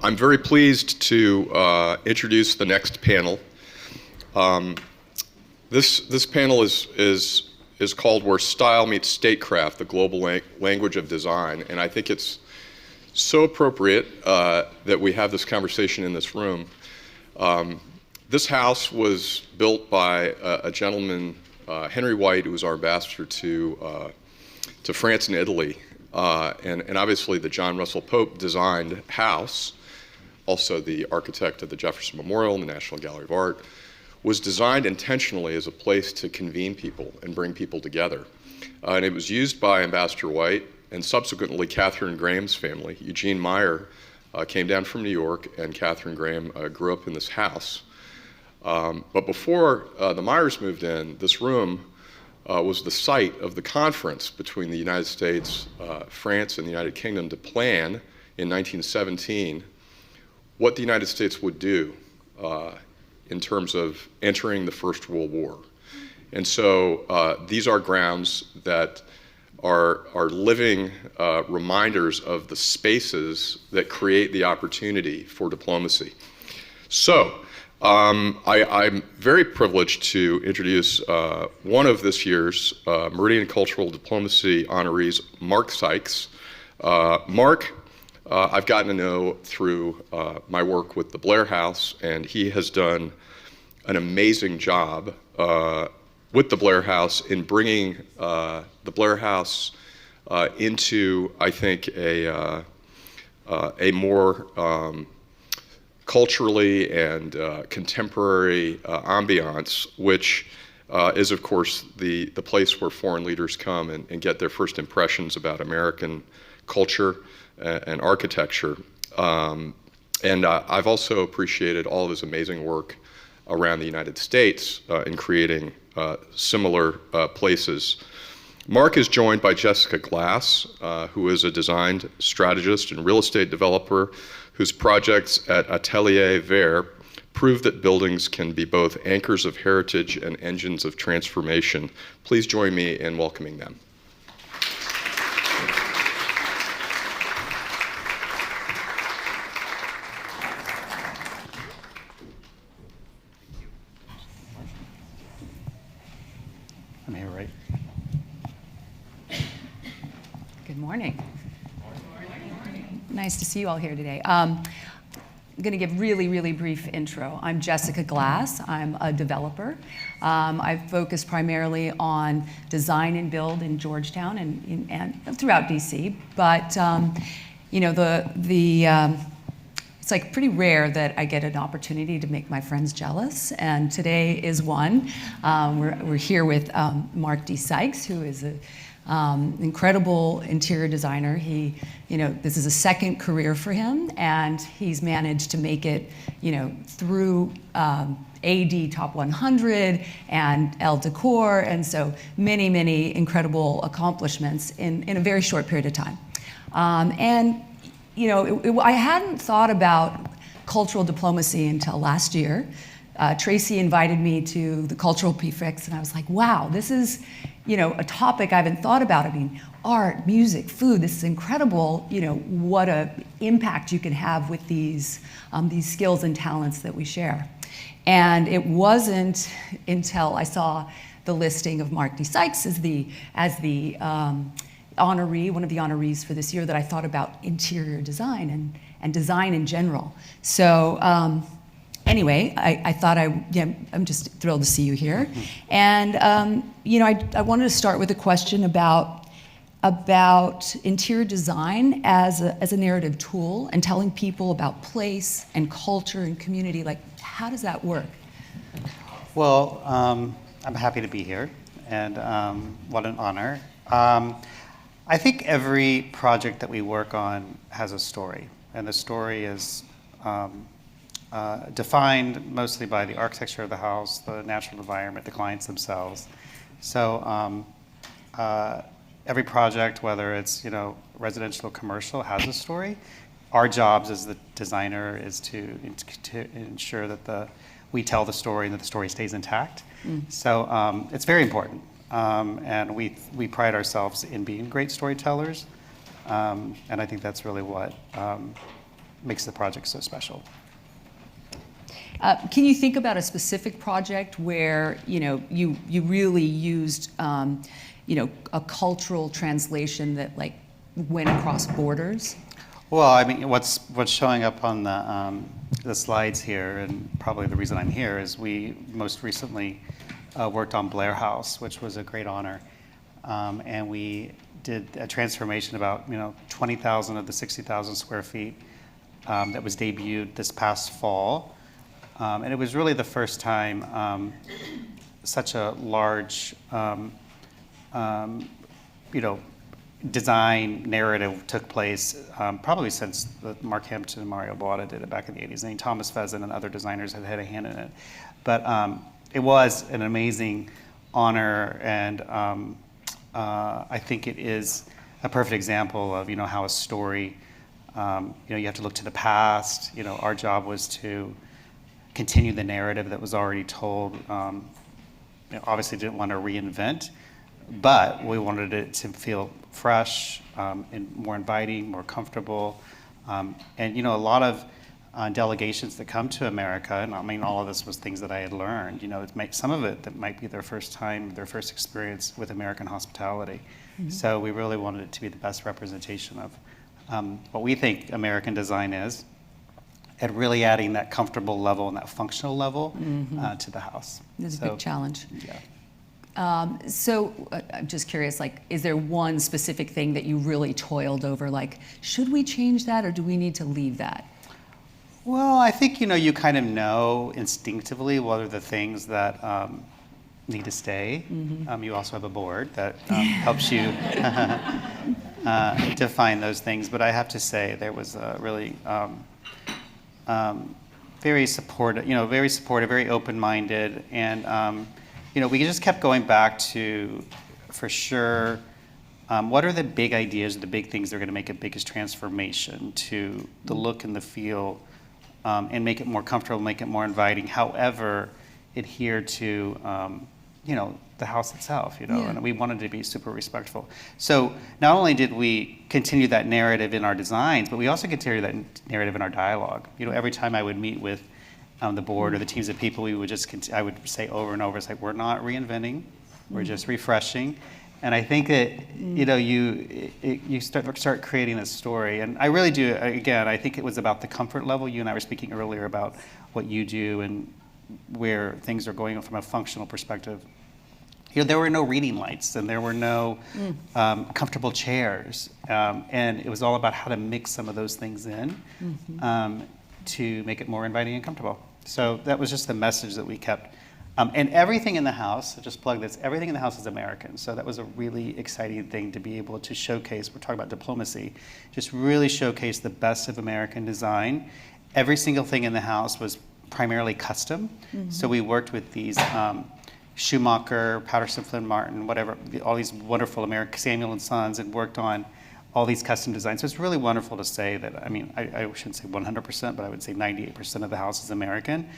I'm very pleased to introduce the next panel. This panel is called Where Style Meets Statecraft, the Global Language of Design, and I think it's so appropriate that we have this conversation in this room. This house was built by a gentleman, Henry White, who was our ambassador to France and Italy, and obviously the John Russell Pope designed house, also the architect of the Jefferson Memorial and the National Gallery of Art, was designed intentionally as a place to convene people and bring people together. And it was used by Ambassador White and subsequently Catherine Graham's family. Eugene Meyer came down from New York, and Catherine Graham grew up in this house. But before the Meyers moved in, this room was the site of the conference between the United States, France, and the United Kingdom to plan in 1917 what the United States would do in terms of entering the First World War. And so these are grounds that are living reminders of the spaces that create the opportunity for diplomacy. So I'm very privileged to introduce one of this year's Meridian Cultural Diplomacy honorees, Mark Sikes. Mark, I've gotten to know through my work with the Blair House, and he has done an amazing job with the Blair House in bringing the Blair House into, I think, a more culturally and contemporary ambiance, which is, of course, the place where foreign leaders come and get their first impressions about American culture and architecture. And I've also appreciated all of his amazing work around the United States in creating similar places. Mark is joined by Jessica Glass, who is a design strategist and real estate developer whose projects at Atelier Verre prove that buildings can be both anchors of heritage and engines of transformation. Please join me in welcoming them. I'm here, right? Good morning. Nice to see you all here today. I'm going to give really brief intro. I'm Jessica Glass. I'm a developer. I focus primarily on design and build in Georgetown and throughout DC. But you know, it's like pretty rare that I get an opportunity to make my friends jealous, and today is one. We're here with Mark D. Sikes, who is an incredible interior designer. This is a second career for him, and he's managed to make it, through AD Top 100 and Elle Decor, and so many incredible accomplishments in a very short period of time. I hadn't thought about cultural diplomacy until last year. Tracy invited me to the Culturefix, and I was like, wow, this is, a topic I haven't thought about. I mean, art, music, food, this is incredible, what a impact you can have with these skills and talents that we share. And it wasn't until I saw the listing of Mark D. Sikes as the honoree, one of the honorees for this year, that I thought about interior design and design in general. So anyway, I thought I'm just thrilled to see you here. And I wanted to start with a question about interior design as a narrative tool and telling people about place and culture and community. Like, how does that work? Well, I'm happy to be here, and what an honor. I think every project that we work on has a story, and the story is defined mostly by the architecture of the house, the natural environment, the clients themselves. So every project, whether it's residential or commercial, has a story. Our jobs as the designer is to ensure that we tell the story and that the story stays intact. So it's very important. And we pride ourselves in being great storytellers, and I think that's really what makes the project so special. Can you think about a specific project where you really used a cultural translation that like went across borders? Well, I mean, what's showing up on the slides here, and probably the reason I'm here, is we most recently worked on Blair House, which was a great honor, and we did a transformation about 20,000 of the 60,000 square feet that was debuted this past fall. And it was really the first time such a large, design narrative took place, probably since Mark Hampton and Mario Boada did it back in the 80s. I mean, Thomas Pheasant and other designers had a hand in it. But it was an amazing honor, and I think it is a perfect example of how a story, you have to look to the past. Our job was to continue the narrative that was already told. Obviously didn't want to reinvent, but we wanted it to feel fresh and more inviting, more comfortable. And a lot of delegations that come to America, and I mean all of this was things that I had learned, some of it that might be their first time, their first experience with American hospitality. Mm-hmm. So we really wanted it to be the best representation of what we think American design is, and really adding that comfortable level and that functional level to the house. It's a big challenge. Yeah. So I'm just curious, is there one specific thing that you really toiled over? Should we change that, or do we need to leave that? Well, I think, you kind of know instinctively what are the things that need to stay. Mm-hmm. You also have a board that helps you define those things. But I have to say there was a really very supportive, very open-minded, and we just kept going back to, for sure, what are the big ideas, the big things that are going to make a biggest transformation to the look and the feel, and make it more comfortable, make it more inviting. However, adhere to the house itself, and we wanted to be super respectful. So not only did we continue that narrative in our designs, but we also continued that narrative in our dialogue. Every time I would meet with the board or the teams of people, I would say over and over, it's like, we're not reinventing, we're just refreshing. And I think that you start creating a story, and I really do. Again, I think it was about the comfort level. You and I were speaking earlier about what you do and where things are going from a functional perspective. There were no reading lights, and there were no comfortable chairs, and it was all about how to mix some of those things in to make it more inviting and comfortable. So that was just the message that we kept. And everything in the house, so just plug this, everything in the house is American. So that was a really exciting thing to be able to showcase. We're talking about diplomacy, just really showcase the best of American design. Every single thing in the house was primarily custom. Mm-hmm. So we worked with these Schumacher, Patterson, Flynn Martin, whatever, all these wonderful American, Samuel and Sons, and worked on all these custom designs. So it's really wonderful to say that, I mean, I shouldn't say 100%, but I would say 98% of the house is American.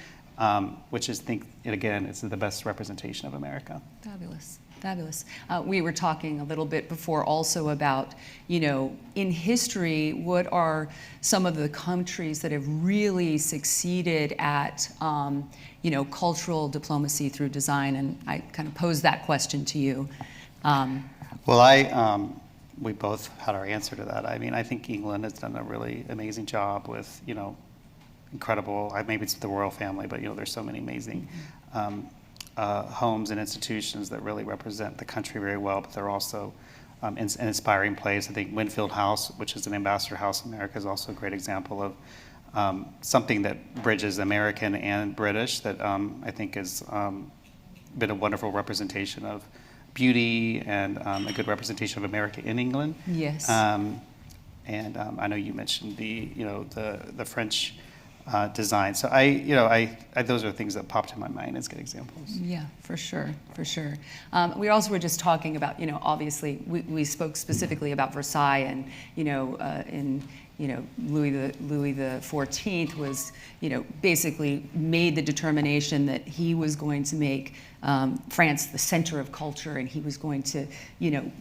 Which is, again, it's the best representation of America. Fabulous, fabulous. We were talking a little bit before also about, in history, what are some of the countries that have really succeeded at, cultural diplomacy through design? And I kind of posed that question to you. Well, we both had our answer to that. I mean, I think England has done a really amazing job with, incredible, maybe it's the royal family, but there's so many amazing homes and institutions that really represent the country very well, but they're also an inspiring place. I think Winfield House, which is an ambassador house in America, is also a great example of something that bridges American and British that I think has been a wonderful representation of beauty and a good representation of America in England. Yes. And I know you mentioned the French design. So I those are things that popped in my mind as good examples. Yeah, for sure, for sure. We also were just talking about, obviously we spoke specifically about Versailles and, in Louis the 14th was, basically made the determination that he was going to make France the center of culture, and he was going to,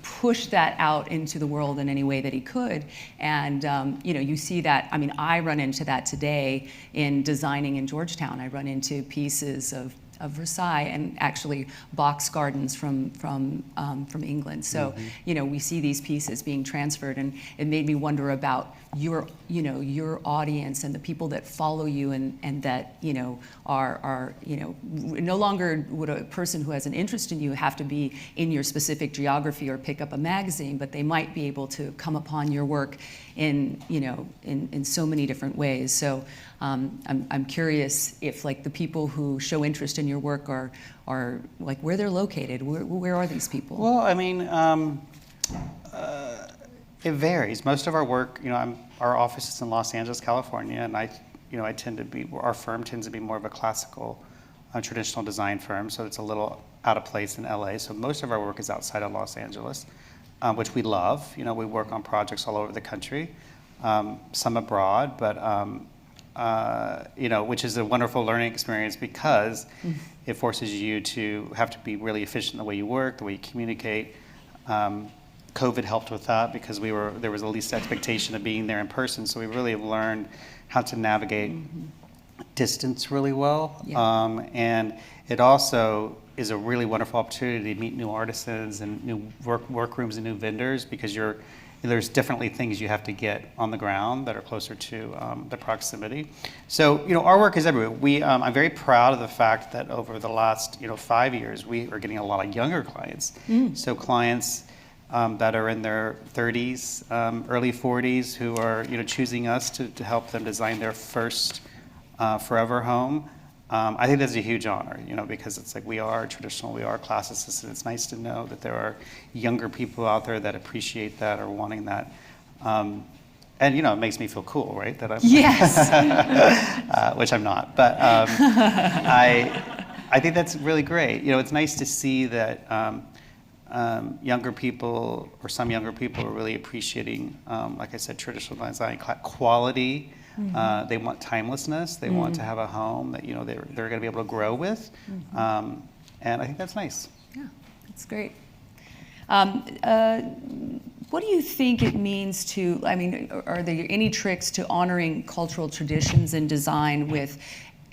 push that out into the world in any way that he could. And, you see that, I run into that today in designing in Georgetown. I run into pieces of Versailles and actually box gardens from England. So, we see these pieces being transferred, and it made me wonder about your audience and the people that follow you, and that, are no longer would a person who has an interest in you have to be in your specific geography or pick up a magazine, but they might be able to come upon your work in so many different ways. So I'm curious if, like, the people who show interest in your work are like, where they're located. Where are these people? Well, it varies. Most of our work, our office is in Los Angeles, California, and our firm tends to be more of a classical, traditional design firm, so it's a little out of place in LA. So most of our work is outside of Los Angeles, which we love. We work on projects all over the country, some abroad, but which is a wonderful learning experience because it forces you to have to be really efficient in the way you work, the way you communicate. COVID helped with that because there was the least expectation of being there in person, so we really have learned how to navigate distance really well. Yeah. And it also is a really wonderful opportunity to meet new artisans and new workrooms and new vendors, because there's definitely things you have to get on the ground that are closer to the proximity. So, our work is everywhere. I'm very proud of the fact that over the last 5 years, we are getting a lot of younger clients. So clients that are in their 30s, early 40s, who are choosing us to help them design their first forever home. I think that's a huge honor, because it's like we are traditional, we are classicists, and it's nice to know that there are younger people out there that appreciate that or wanting that. And it makes me feel cool, right? That I'm yes, which I'm not, but I think that's really great. It's nice to see that younger people, or some younger people, are really appreciating, like I said, traditional design, quality. They want timelessness. They want to have a home that they're going to be able to grow with, and I think that's nice. Yeah, that's great. What do you think it means to? Are there any tricks to honoring cultural traditions in design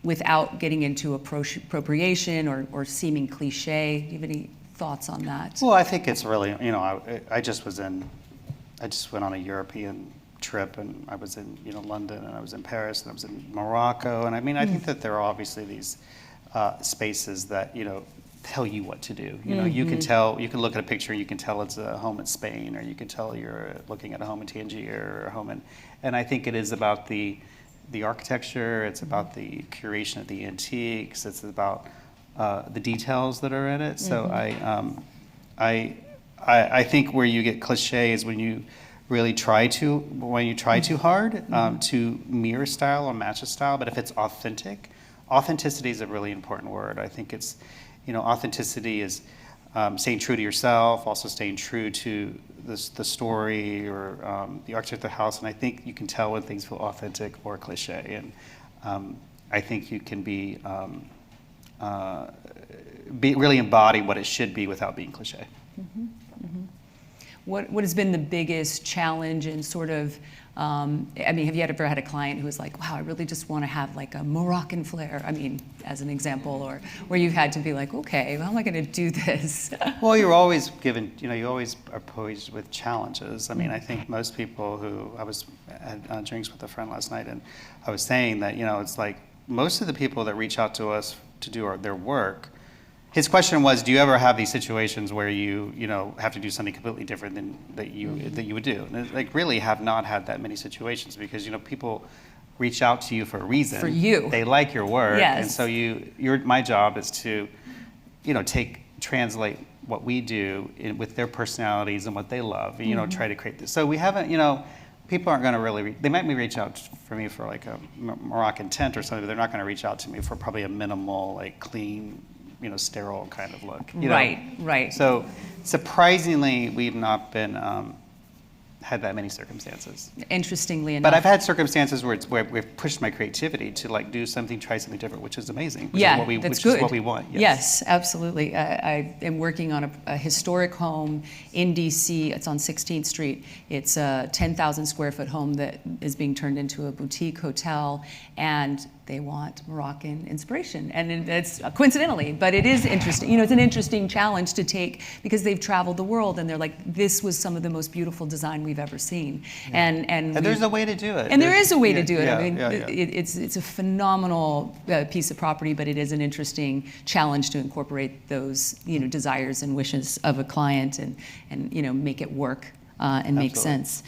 without getting into appropriation or seeming cliche? Do you have any thoughts on that? Well, I think it's really, I just went on a European trip, and I was in London, and I was in Paris, and I was in Morocco, and I think that there are obviously these spaces that tell you what to do. You can look at a picture, you can tell it's a home in Spain, or you can tell you're looking at a home in Tangier, or a home and I think it is about the architecture, it's about the curation of the antiques, it's about the details that are in it. So I think where you get cliche is when you really try too hard to mirror style or match a style. But if it's authentic, authenticity is a really important word. I think it's, authenticity is staying true to yourself, also staying true to the story or the architect of the house. And I think you can tell when things feel authentic or cliche. And I think you can be really embody what it should be without being cliche. What has been the biggest challenge in sort of, have you ever had a client who was like, wow, I really just want to have like a Moroccan flair, as an example, or where you've had to be like, okay, how am I going to do this? Well, you're always given, you always are posed with challenges. I think most people I had drinks with a friend last night, and I was saying that, it's like most of the people that reach out to us to do their work, his question was, do you ever have these situations where you have to do something completely different than that you would do? And really have not had that many situations, because people reach out to you for a reason. For you. They like your work. Yes. And so my job is to translate what we do with their personalities and what they love, and try to create this. So we haven't, people aren't going to really, they might reach out for me for like a Moroccan tent or something, but they're not going to reach out to me for probably a minimal, like clean, sterile kind of look. Right. So surprisingly, we've not been had that many circumstances. Interestingly enough. But I've had circumstances where we've pushed my creativity to like do something, try something different, which is amazing. Which Yeah, is what we, that's which good. is what we want. Yes, absolutely. I am working on a historic home in DC. It's on 16th Street. It's a 10,000 square foot home that is being turned into a boutique hotel, and they want Moroccan inspiration. And it's coincidentally, but it is interesting. You know, it's an interesting challenge to take because they've traveled the world and they're like, this was some of the most beautiful design we've ever seen. Yeah. And there's a way to do it. And there is a way to do it. Yeah, I mean, yeah, yeah. it's a phenomenal piece of property, but it is an interesting challenge to incorporate those, you know, desires and wishes of a client and you know, make it work and make Absolutely. sense.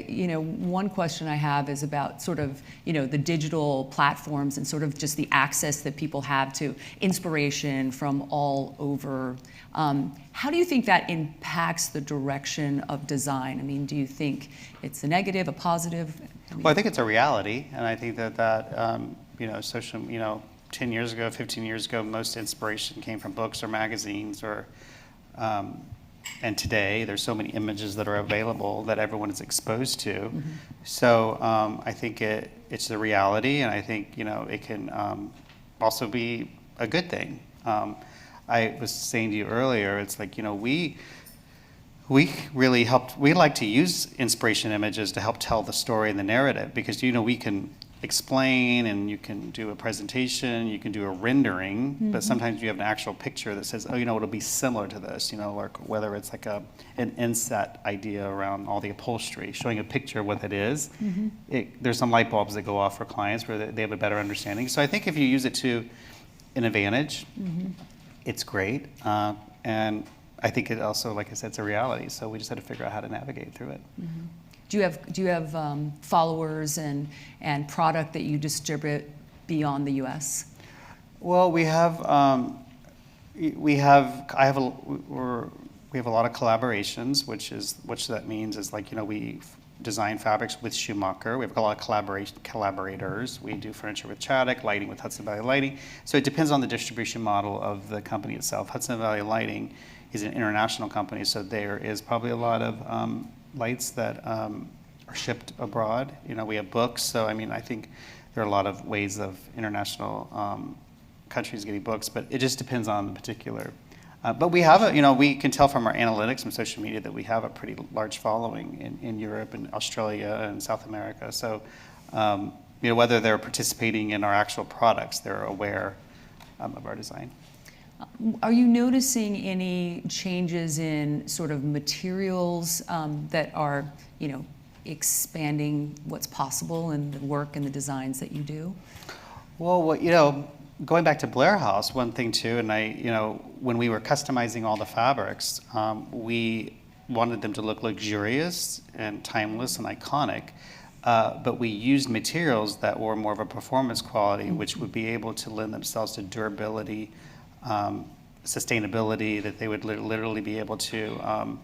You know, one question I have is about sort of, you know, the digital platforms and sort of just the access that people have to inspiration from all over. How do you think that impacts the direction of design? I mean, do you think it's a negative, a positive? I mean, Well, I think it's a reality, and I think that you know, social, you know, 10 years ago, 15 years ago, most inspiration came from books or magazines or. And today, there's so many images that are available that everyone is exposed to. Mm-hmm. So I think it's the reality, and I think, you know, it can also be a good thing. I was saying to you earlier, it's like, you know, we really helped. We like to use inspiration images to help tell the story and the narrative because, you know, we can explain and you can do a presentation, you can do a rendering, but sometimes you have an actual picture that says, oh, you know, it'll be similar to this, you know, or whether it's like an inset idea around all the upholstery, showing a picture of what it is. There's some light bulbs that go off for clients where they have a better understanding. So I think if you use it to an advantage, it's great. And I think it also, like I said, it's a reality. So we just had to figure out how to navigate through it. do you have followers and product that you distribute beyond the U.S.? Well, we have a lot of collaborations, which that means is like, you know, we design fabrics with Schumacher. We have a lot of collaborators. We do furniture with Chaddock, lighting with Hudson Valley Lighting. So it depends on the distribution model of the company itself. Hudson Valley Lighting is an international company, so there is probably a lot of lights that are shipped abroad. You know, we have books, so I mean, I think there are a lot of ways of international countries getting books, but it just depends on the particular. But we have we can tell from our analytics and social media that we have a pretty large following in Europe and Australia and South America. So, you know, whether they're participating in our actual products, they're aware of our design. Are you noticing any changes in sort of materials that are, you know, expanding what's possible in the work and the designs that you do? Well, you know, going back to Blair House, one thing too, and when we were customizing all the fabrics, we wanted them to look luxurious and timeless and iconic, but we used materials that were more of a performance quality, which would be able to lend themselves to durability, sustainability, that they would literally be able to,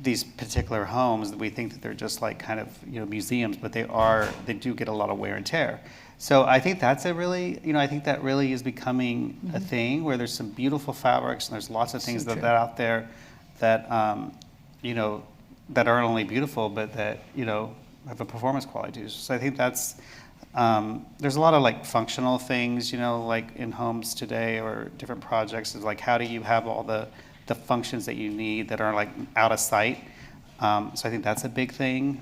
these particular homes, we think that they're just like kind of, you know, museums, but they do get a lot of wear and tear. So I think that's I think that really is becoming a thing where there's some beautiful fabrics and there's lots of things that out there that, that aren't only beautiful, but that, you know, have a performance quality too. So I think that's, there's a lot of like functional things, you know, like in homes today or different projects is like, how do you have all the functions that you need that are like out of sight? So I think that's a big thing.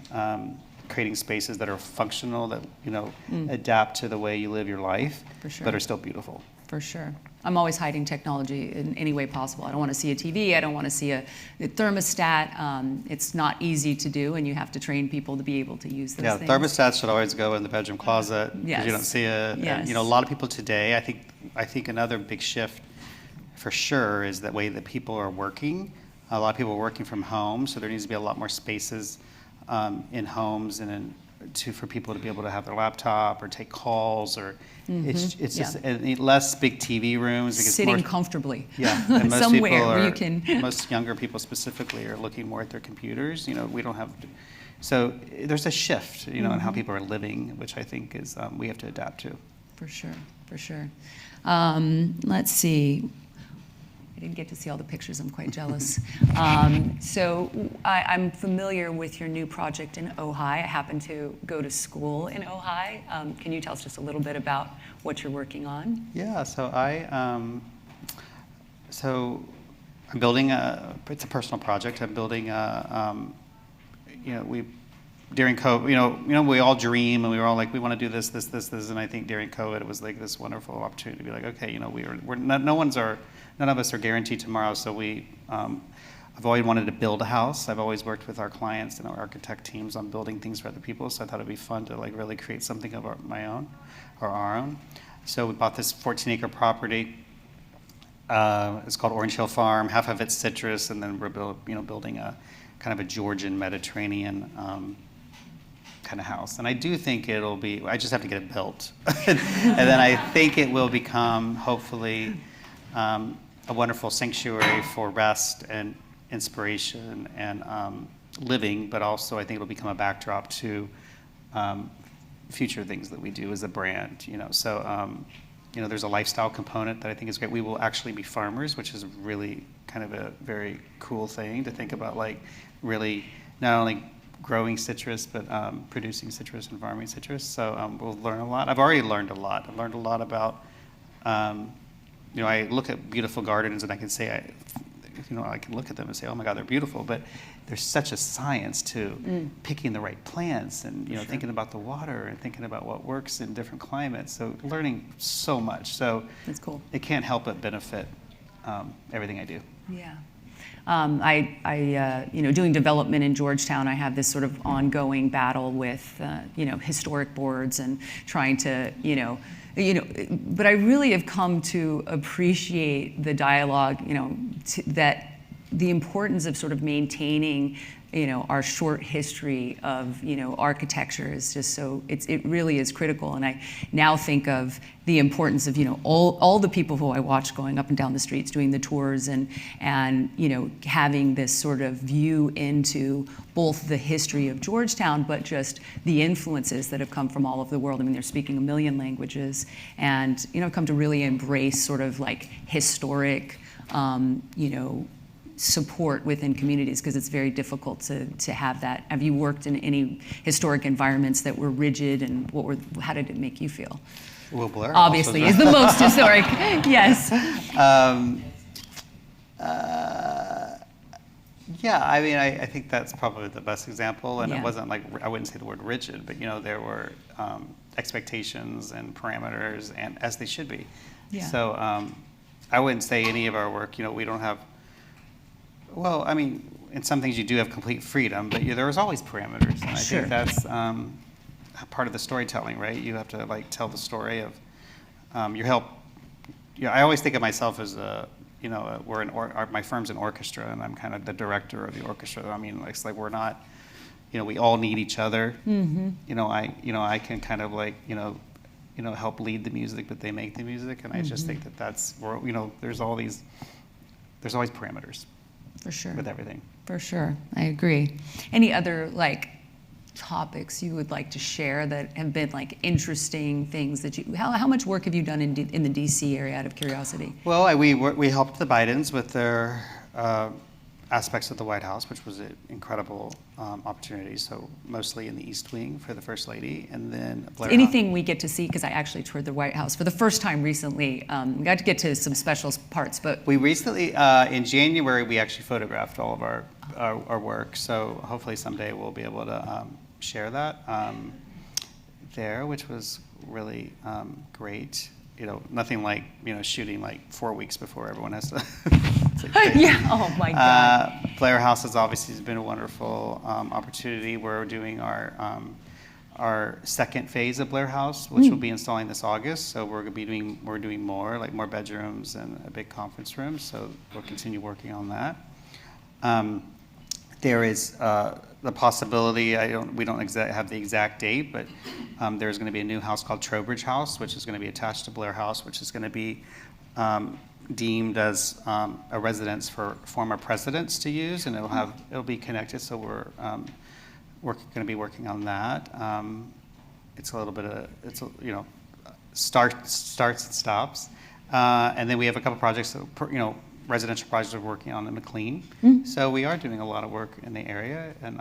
Creating spaces that are functional, that, you know, adapt to the way you live your life, For sure. but are still beautiful. For sure. I'm always hiding technology in any way possible. I don't want to see a TV. I don't want to see a thermostat. It's not easy to do, and you have to train people to be able to use those things. Thermostats should always go in the bedroom closet because Yes. you don't see it. Yes. And, you know, a lot of people today, I think another big shift for sure is the way that people are working. A lot of people are working from home, so there needs to be a lot more spaces in homes and for people to be able to have their laptop or take calls, or it's just less big TV rooms. Sitting comfortably. Yeah, and most somewhere people where you can. Most younger people specifically are looking more at their computers. You know, we don't have. So there's a shift, you know, in how people are living, which I think is we have to adapt to. For sure, for sure. Let's see. I didn't get to see all the pictures. I'm quite jealous. So I'm familiar with your new project in Ojai. I happen to go to school in Ojai. Can you tell us just a little bit about what you're working on? Yeah, so I'm building it's a personal project. I'm building during COVID, we all dream and we were all like, we want to do this, and I think during COVID it was like this wonderful opportunity to be like, okay, none of us are guaranteed tomorrow, so I've always wanted to build a house. I've always worked with our clients and our architect teams on building things for other people, so I thought it'd be fun to like really create something of my own or our own. So we bought this 14-acre property. It's called Orange Hill Farm. Half of it's citrus, and then we're building a kind of a Georgian Mediterranean kind of house. And I do think it'll be, I just have to get it built. And then I think it will become, hopefully, a wonderful sanctuary for rest and inspiration and living, but also I think it'll become a backdrop to future things that we do as a brand. So there's a lifestyle component that I think is great. We will actually be farmers, which is really kind of a very cool thing to think about, like really not only growing citrus, but producing citrus and farming citrus. So we'll learn a lot. I've already learned a lot. I've learned a lot about, I look at beautiful gardens and I can say, I can look at them and say, oh my God, they're beautiful. But there's such a science to picking the right plants and Sure. thinking about the water and thinking about what works in different climates. So learning so much. So That's cool. it can't help but benefit everything I do. Yeah. Doing development in Georgetown, I have this sort of ongoing battle with, historic boards and trying to, but I really have come to appreciate the dialogue, that the importance of sort of maintaining, our short history of, architecture is just so, it really is critical. And I now think of the importance of, all the people who I watch going up and down the streets doing the tours and having this sort of view into both the history of Georgetown, but just the influences that have come from all over the world. I mean, they're speaking a million languages, and, I've come to really embrace sort of like historic, support within communities, because it's very difficult to have that. Have you worked in any historic environments that were rigid, and how did it make you feel? Well, Blair Obviously, is the most historic. Yes. Yeah, I mean, I think that's probably the best example, and Yeah. it wasn't like, I wouldn't say the word rigid, but there were expectations and parameters, and as they should be. Yeah. So I wouldn't say any of our work, we don't have, well, I mean, in some things you do have complete freedom, but there's always parameters, and I Sure. think that's part of the storytelling, right? You have to like tell the story of your help. I always think of myself as my firm's an orchestra, and I'm kind of the director of the orchestra. I mean, it's like we're not, we all need each other. Mm-hmm. I can kind of like, help lead the music, but they make the music, and I just think that's where, there's always parameters. For sure. With everything. For sure, I agree. Any other topics you would like to share that have been interesting things that how much work have you done in the DC area, out of curiosity? Well, we helped the Bidens with their aspects of the White House, which was an incredible opportunity. So mostly in the East Wing for the First Lady, and then Blair Anything we get to see, because I actually toured the White House for the first time recently. We got to get to some special parts, but we recently in January we actually photographed all of our work. So hopefully someday we'll be able to share that there, which was really great. Nothing like shooting 4 weeks before everyone has to. yeah. Oh my God. Blair House has obviously been a wonderful opportunity. We're doing our second phase of Blair House, which will be installing this August. So we're doing more, more bedrooms and a big conference room. So we'll continue working on that. There is the possibility, we don't have the exact date, but there's going to be a new house called Trowbridge House, which is going to be attached to Blair House, which is going to be deemed as a residence for former presidents to use, and it'll be connected. So we're going to be working on that. It's a little bit of starts and stops, and then we have a couple projects that residential projects we're working on in McLean. So we are doing a lot of work in the area, and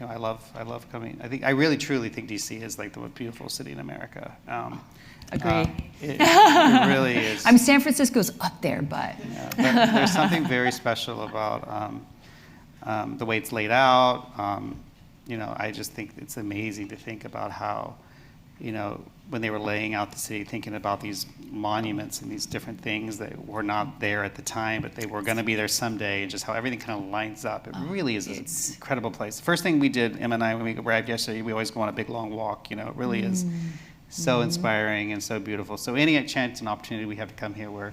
you know, I love coming. I really truly think DC is like the most beautiful city in America. Agree. It really is. I mean, San Francisco's up there, but. Yeah, but there's something very special about the way it's laid out. You know, I just think it's amazing to think about how, you know, when they were laying out the city, thinking about these monuments and these different things that were not there at the time, but they were going to be there someday, and just how everything kind of lines up. It really is an incredible place. The first thing we did, Emma and I, when we arrived yesterday, we always go on a big long walk. You know, it really is so inspiring and so beautiful. So any chance and opportunity we have to come here, we're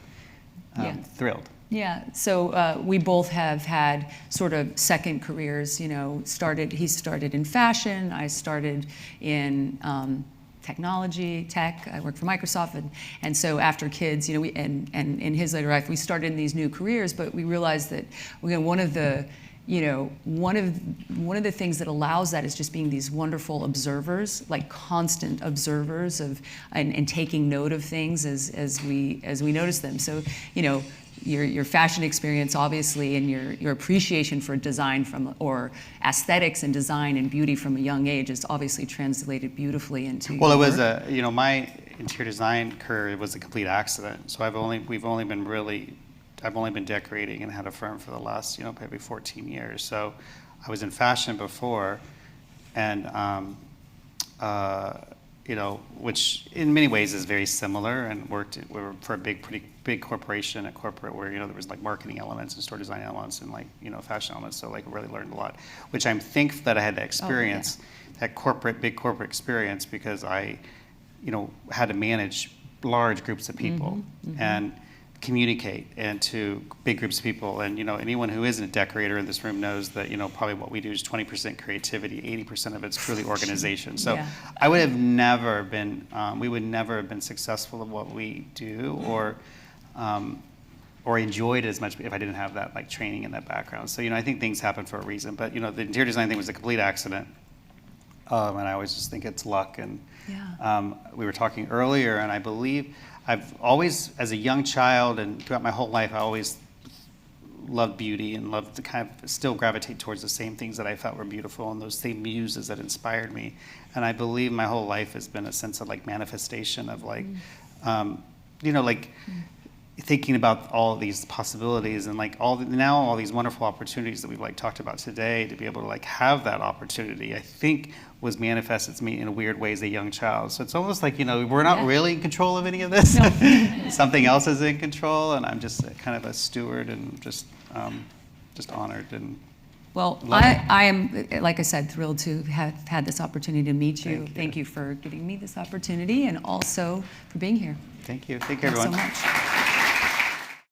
thrilled. Yeah, so we both have had sort of second careers, you know, he started in fashion, I started in tech. I worked for Microsoft, and so after kids, you know, and in his later life, we started in these new careers, but we realized that one of the things that allows that is just being these wonderful observers, like constant observers of and taking note of things as we notice them. So, you know, your fashion experience, obviously, and your appreciation for design or aesthetics and design and beauty from a young age is obviously translated beautifully into. Well, it was you know, my interior design career was a complete accident. So I've only been decorating and had a firm for the last, you know, maybe 14 years. So I was in fashion before, and you know, which in many ways is very similar, and we were for a pretty big corporation, a corporate where, you know, there was like marketing elements and store design elements and, like, you know, fashion elements. So, like, really learned a lot, which I'm thankful that I had that experience, that big corporate experience, because I, you know, had to manage large groups of people and communicate and to big groups of people. And, you know, anyone who isn't a decorator in this room knows that, you know, probably what we do is 20% creativity, 80% of it's truly organization. So I would have never been, we would never have been successful at what we do, or enjoyed it as much if I didn't have that, like, training and that background. So, you know, I think things happen for a reason. But, you know, the interior design thing was a complete accident. And I always just think it's luck. And we were talking earlier, and I believe I've always, as a young child and throughout my whole life, I always loved beauty and loved to kind of still gravitate towards the same things that I felt were beautiful and those same muses that inspired me. And I believe my whole life has been a sense of, like, manifestation of, like, you know, like, thinking about all of these possibilities and, like, all these wonderful opportunities that we've, like, talked about today, to be able to, like, have that opportunity, I think was manifested to me in a weird way as a young child. So it's almost like, you know, we're not really in control of any of this. No. Something else is in control, and I'm just kind of a steward and just honored and. Well, I am, like I said, thrilled to have had this opportunity to meet you. Thank you for giving me this opportunity, and also for being here. Thank you. Thank you, everyone. Thanks so much.